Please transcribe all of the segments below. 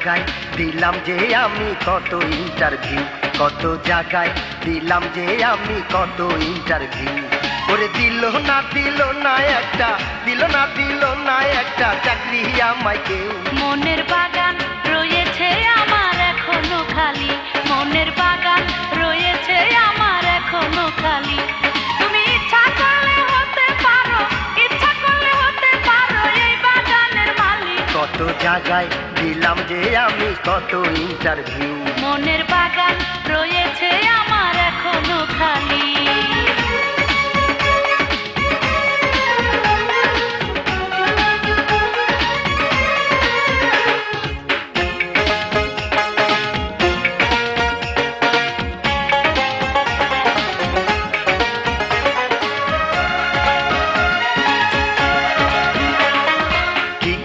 জায়গায় দিলাম যে আমি কত ইন্টারভিউ, কত জায়গায় দিলাম যে আমি কত ইন্টারভিউ। ওরে দিল না একটা, দিল না একটা চাকরি আমায় কেউ। মনের বাগান রয়েছে আমার এখনো খালি, মনের বাগান রয়েছে আমার এখনো খালি। তুমি ইচ্ছা করলে হতে পারো, ইচ্ছা করলে হতে পারো এই বাগানের মালিক। কত জায়গায় দিলাম যে আমি কত ইন্টারভিউ। মনের বাগান রয়েছে আমার এখনো খালি।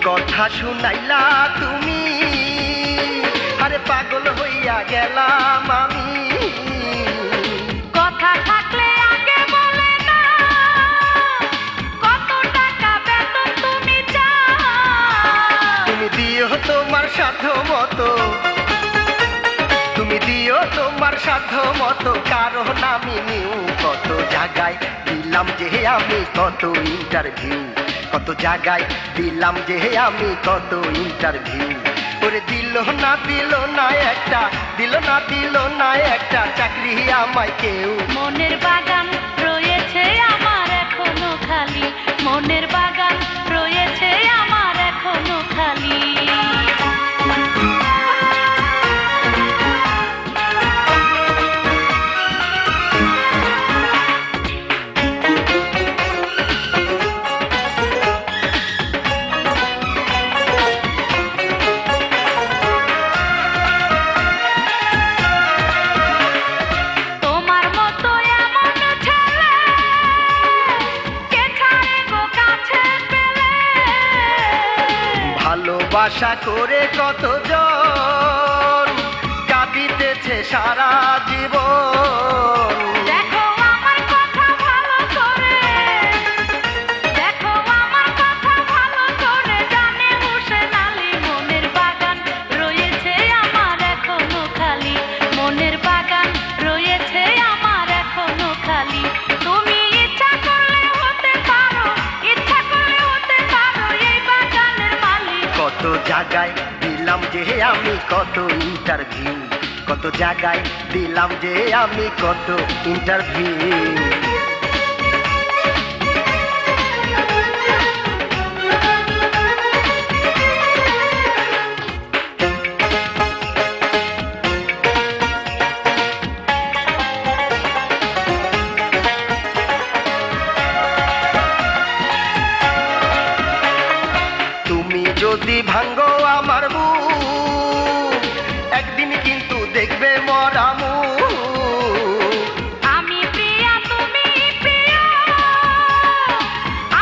কথা শুনাইলা তুমি, আরে পাগল হইয়া গেলাম আমি। কথা থাকলে আগে বলে না, কত টাকা বেতন তুমি চাও? তুমি দিও তোমার সাধ্য মতো, তুমি দিও তোমার সাধ্য মতো, কারণ আমি নিউ। কত জায়গায় দিলাম যে আমি কত ইন্টারভিউ, কত জায়গায় দিলাম যে আমি কত ইন্টারভিউ। ওরে দিল না একটা, দিল না একটা চাকরি আমায় কেউ। মনের বাগান রয়েছে আমার এখনো খালি, মনের বাগান রয়েছে আমার এখনো খালি। ভালোবাসা করে কতজন কাঁদিতেছে সারা জীবন। দেখো আমার কথা ভালো করে, দেখো আমার কথা ভালো করে, জানে হোসেন আলী। মনের বাগান রয়েছে আমার এখনো খালি, মনের বাগান রয়েছে আমার এখনো খালি। তুমি ইচ্ছা করলে হতে পারো, ইচ্ছা করলে হতে পারো এই বাগানের মালিক। কত জায়গায় দিলাম যে আমি কত ইন্টারভিউ, কত জায়গায় দিলাম যে আমি কত ইন্টারভিউ। তুমি যদি ভাঙ্গো আমার বুক, একদিন কিন্তু দেখবে মরা মুখ। আমি প্রিয়া তুমি প্রিয়,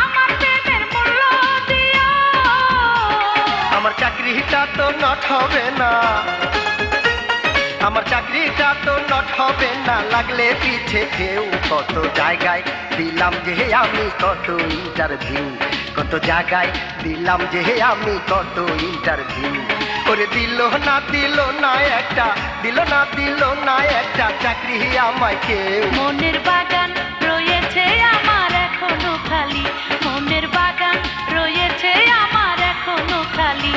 আমার প্রেমের মূল্য দিও। আমার চাকরিটা তো নট হবে না, আমার চাকরিটা তো নট হবে না, লাগলে পিছে কেউ। কত জায়গায় দিলাম যে আমি কত ইন্টারভিউ, কত জায়গায় দিলাম যে আমি কত ইন্টারভিউ। ওরে দিল না একটা, দিল না একটা চাকরি আমায় কেউ। মনের বাগান রয়েছে আমার এখনো খালি, মনের বাগান রয়েছে আমার এখনো খালি।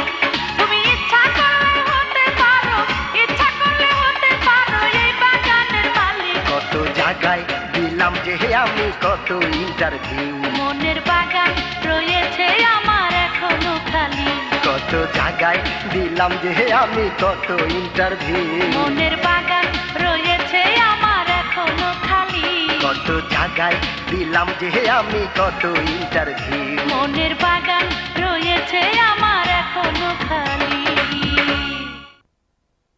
তুমি ইচ্ছা করলে হতে পারো, ইচ্ছা করলে হতে পারো এই বাগানের মালিক। কত জায়গায় দিলাম যে আমি কত ইন্টারভিউ। মনের বাগান রয়েছে আমার এখনো খালি, কত জায়গায় দিলাম যে আমি কত ইন্টারভিউ। মনের বাগান রয়েছে আমার এখনো খালি, কত জায়গায় দিলাম যে আমি কত ইন্টারভিউ। মনের বাগান রয়েছে আমার এখনো খালি।